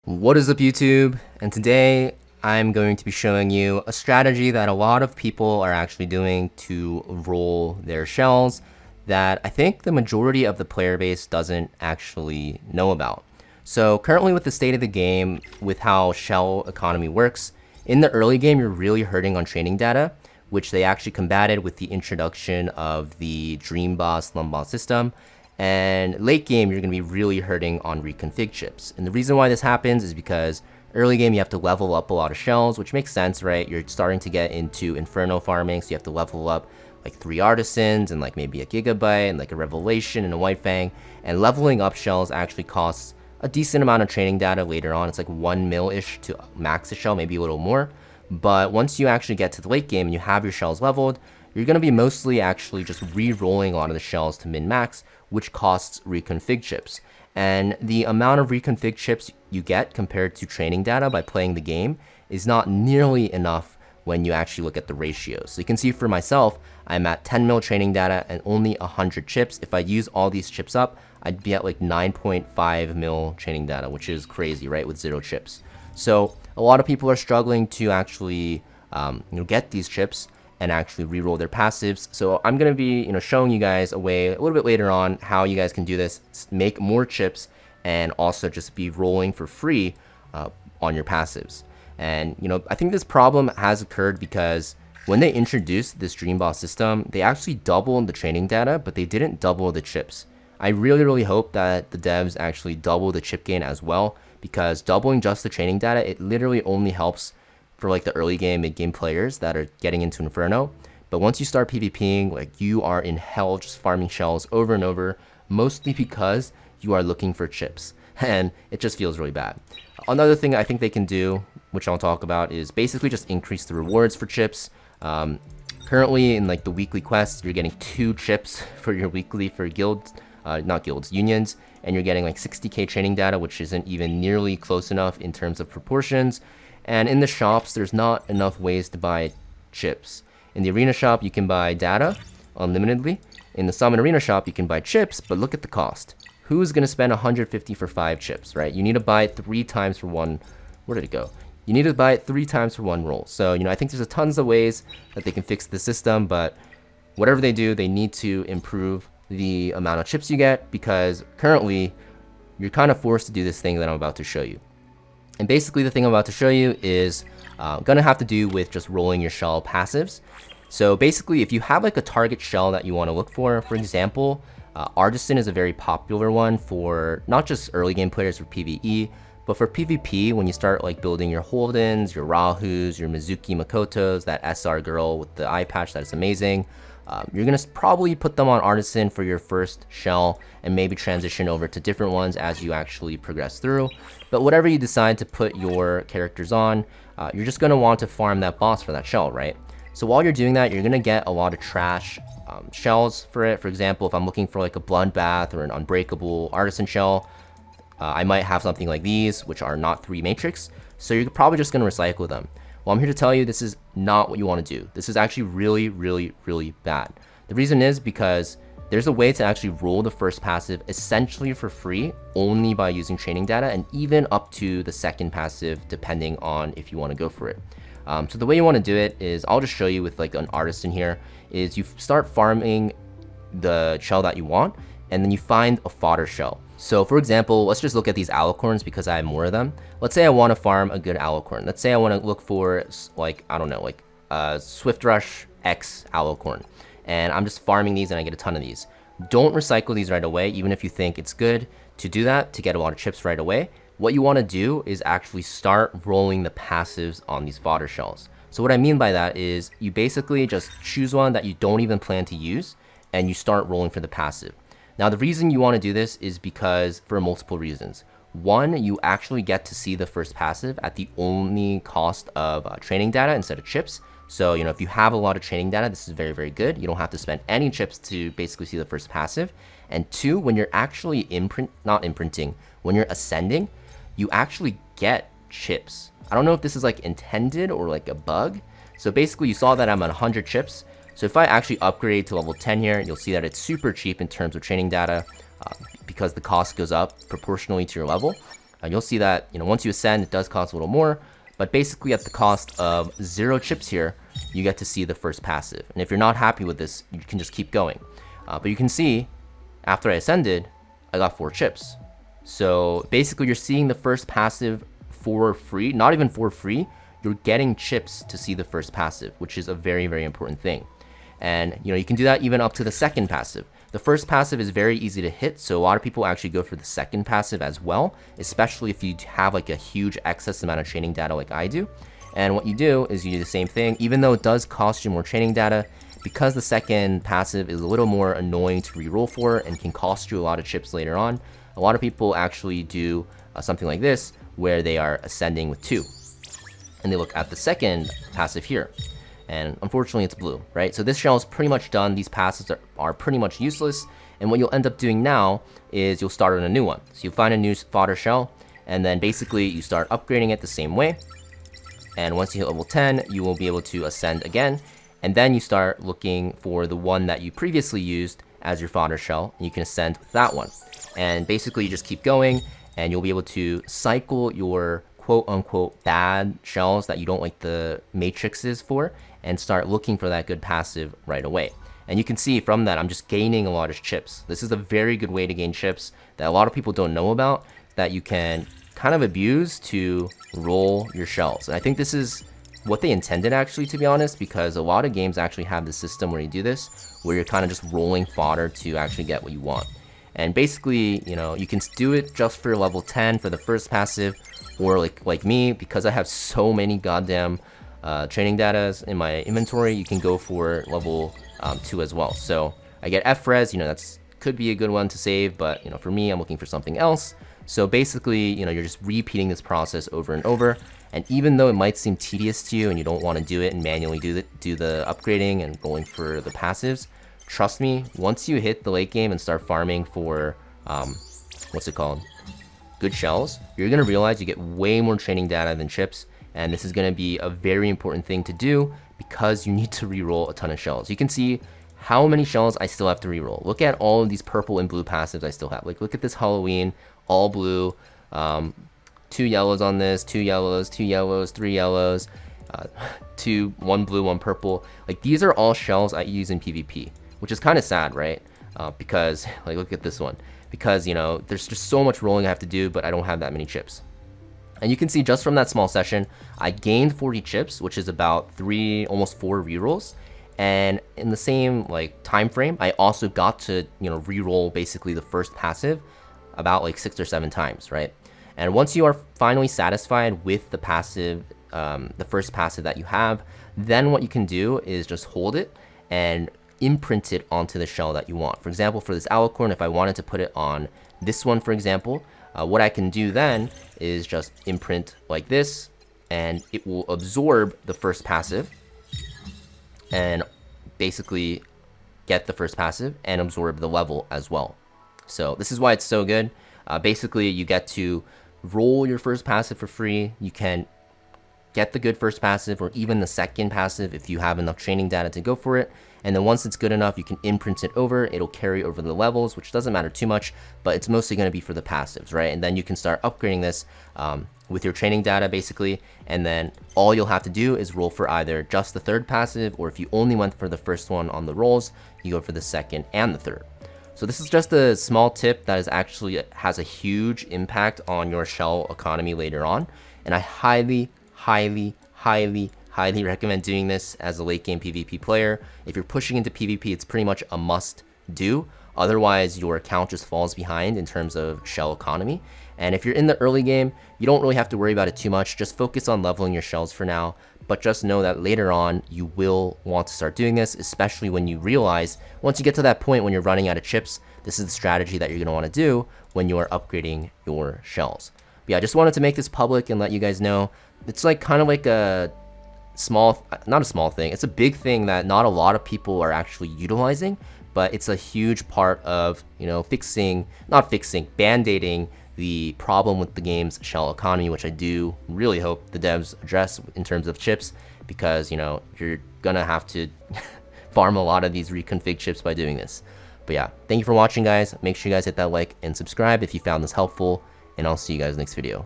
What is up, YouTube? And today I'm going to be showing you a strategy that a lot of people are actually doing to roll their shells that I think the majority of the player base doesn't actually know about. So currently with the state of the game, with how shell economy works, in the early game you're really hurting on training data, which they actually combated with the introduction of the Dream Boss Slum Boss system. And late game, you're going to be really hurting on reconfig chips. And the reason why this happens is because early game, you have to level up a lot of shells, which makes sense, right? You're starting to get into Inferno farming, so you have to level up like 3 Artisans and like maybe a Gigabyte and like a Revelation and a White Fang. And leveling up shells actually costs a decent amount of training data later on. It's like 1 mil-ish to max a shell, maybe a little more. But once you actually get to the late game and you have your shells leveled, you're going to be mostly actually just re-rolling a lot of the shells to min-max, which costs reconfig chips. And the amount of reconfig chips you get compared to training data by playing the game is not nearly enough when you actually look at the ratios. So you can see for myself, I'm at 10 mil training data and only 100 chips. If I use all these chips up, I'd be at like 9.5 mil training data, which is crazy, right, with 0 chips. So a lot of people are struggling to actually get these chips and actually reroll their passives. So I'm gonna be showing you guys a way a little bit later on how you guys can do this, make more chips, and also just be rolling for free on your passives. And I think this problem has occurred because when they introduced this Dream Boss system, they actually doubled the training data, but they didn't double the chips. I really hope that the devs actually double the chip gain as well, because doubling just the training data, it literally only helps for like the early game, mid game players that are getting into Inferno. But once you start PvPing, like you are in hell just farming shells over and over, mostly because you are looking for chips. And it just feels really bad. Another thing I think they can do, which I'll talk about, is basically just increase the rewards for chips. Currently in like the weekly quests, you're getting 2 chips for your weekly for guilds, not guilds, unions, and you're getting like 60k training data, which isn't even nearly close enough in terms of proportions. And in the shops, there's not enough ways to buy chips. In the arena shop, you can buy data unlimitedly. In the summon arena shop, you can buy chips, but look at the cost. Who's going to spend 150 for 5 chips, right? You need to buy it 3 times for one. Where did it go? You need to buy it 3 times for 1 roll. So, I think there's tons of ways that they can fix the system, but whatever they do, they need to improve the amount of chips you get, because currently you're kind of forced to do this thing that I'm about to show you. And basically the thing I'm about to show you is gonna have to do with just rolling your shell passives. So basically, if you have like a target shell that you want to look for example, Artisan is a very popular one for not just early game players for PvE, but for PvP when you start like building your Holdens, your Rahus, your Mizuki Makotos, that SR girl with the eye patch that is amazing. You're going to probably put them on Artisan for your first shell and maybe transition over to different ones as you actually progress through. But whatever you decide to put your characters on, you're just going to want to farm that boss for that shell, right? So while you're doing that, you're going to get a lot of trash shells for it. For example, if I'm looking for like a Bloodbath or an Unbreakable Artisan shell, I might have something like these, which are not 3 matrix. So you're probably just going to recycle them. Well, I'm here to tell you this is not what you want to do. This is actually really bad. The reason is because there's a way to actually roll the first passive essentially for free only by using training data, and even up to the second passive depending on if you want to go for it. So the way you want to do it is, I'll just show you with like an Artisan here, is you start farming the shell that you want, and then you find a fodder shell. So for example, let's just look at these alicorns because I have more of them. Let's say I want to farm a good alicorn. Let's say I want to look for like, I don't know, like Swift Rush X alicorn. And I'm just farming these and I get a ton of these. Don't recycle these right away, even if you think it's good to do that, to get a lot of chips right away. What you want to do is actually start rolling the passives on these fodder shells. So what I mean by that is you basically just choose one that you don't even plan to use and you start rolling for the passive. Now, the reason you want to do this is because for multiple reasons. One, you actually get to see the first passive at the only cost of training data instead of chips. So, if you have a lot of training data, this is very good. You don't have to spend any chips to basically see the first passive. And 2, when you're actually when you're ascending, you actually get chips. I don't know if this is like intended or like a bug. So basically you saw that I'm at 100 chips. So if I actually upgrade to level 10 here, you'll see that it's super cheap in terms of training data because the cost goes up proportionally to your level. you'll see that, once you ascend, it does cost a little more, but basically at the cost of 0 chips here, you get to see the first passive. And if you're not happy with this, you can just keep going. But you can see, after I ascended, I got 4 chips. So basically you're seeing the first passive for free, not even for free, you're getting chips to see the first passive, which is a very, very important thing. And you can do that even up to the second passive. The first passive is very easy to hit, so a lot of people actually go for the second passive as well, especially if you have like a huge excess amount of training data like I do. And what you do is you do the same thing, even though it does cost you more training data, because the second passive is a little more annoying to reroll for and can cost you a lot of chips later on. A lot of people actually do something like this, where they are ascending with 2. And they look at the second passive here. And unfortunately it's blue, right? So this shell is pretty much done. These passives are pretty much useless. And what you'll end up doing now is you'll start on a new one. So you find a new fodder shell, and then basically you start upgrading it the same way. And once you hit level 10, you will be able to ascend again. And then you start looking for the one that you previously used as your fodder shell, and you can ascend with that one. And basically you just keep going, and you'll be able to cycle your quote-unquote bad shells that you don't like the matrices for, and start looking for that good passive right away. And you can see from that, I'm just gaining a lot of chips. This is a very good way to gain chips that a lot of people don't know about, that you can kind of abuse to roll your shells. And I think this is what they intended, actually, to be honest, because a lot of games actually have the system where you do this, where you're kind of just rolling fodder to actually get what you want. And basically, you can do it just for level 10 for the first passive, or like me, because I have so many goddamn training data in my inventory, you can go for level 2 as well. So I get F-res, that's could be a good one to save, but for me, I'm looking for something else. So basically, you're just repeating this process over and over. And even though it might seem tedious to you and you don't want to do it and manually do the upgrading and rolling for the passives, trust me, once you hit the late game and start farming for good shells, you're going to realize you get way more training data than chips. And this is going to be a very important thing to do, because you need to reroll a ton of shells. You can see how many shells I still have to reroll. Look at all of these purple and blue passives I still have. Like, look at this Halloween, all blue, 2 yellows on this, 2 yellows, 2 yellows, 3 yellows, 1 blue, 1 purple. Like, these are all shells I use in PvP, which is kind of sad, right? Because, like, look at this one. Because, there's just so much rolling I have to do, but I don't have that many chips. And you can see just from that small session, I gained 40 chips, which is about 3, almost 4 rerolls. And in the same time frame, I also got to reroll basically the first passive about 6 or 7 times, right? And once you are finally satisfied with the passive, the first passive that you have, then what you can do is just hold it and imprint it onto the shell that you want. For example, for this alicorn, if I wanted to put it on this one, for example, what I can do then is just imprint like this, and it will absorb the first passive and basically get the first passive and absorb the level as well. So this is why it's so good. Basically, you get to roll your first passive for free. You can get the good first passive or even the second passive if you have enough training data to go for it. And then once it's good enough, you can imprint it over. It'll carry over the levels, which doesn't matter too much, but it's mostly going to be for the passives, right? And then you can start upgrading this with your training data, basically. And then all you'll have to do is roll for either just the third passive, or if you only went for the first one on the rolls, you go for the second and the third. So this is just a small tip that is actually has a huge impact on your shell economy later on. And I highly recommend doing this as a late game PvP player. If you're pushing into PvP, it's pretty much a must do. Otherwise, your account just falls behind in terms of shell economy. And if you're in the early game, you don't really have to worry about it too much. Just focus on leveling your shells for now. But just know that later on, you will want to start doing this, especially when you realize, once you get to that point when you're running out of chips, this is the strategy that you're going to want to do when you are upgrading your shells. But yeah, I just wanted to make this public and let you guys know. It's kind of like a small, not a small thing, it's a big thing that not a lot of people are actually utilizing, but it's a huge part of, band-aiding the problem with the game's shell economy, which I do really hope the devs address in terms of chips, because, you're gonna have to farm a lot of these reconfig chips by doing this. But yeah, thank you for watching, guys. Make sure you guys hit that like and subscribe if you found this helpful, and I'll see you guys next video.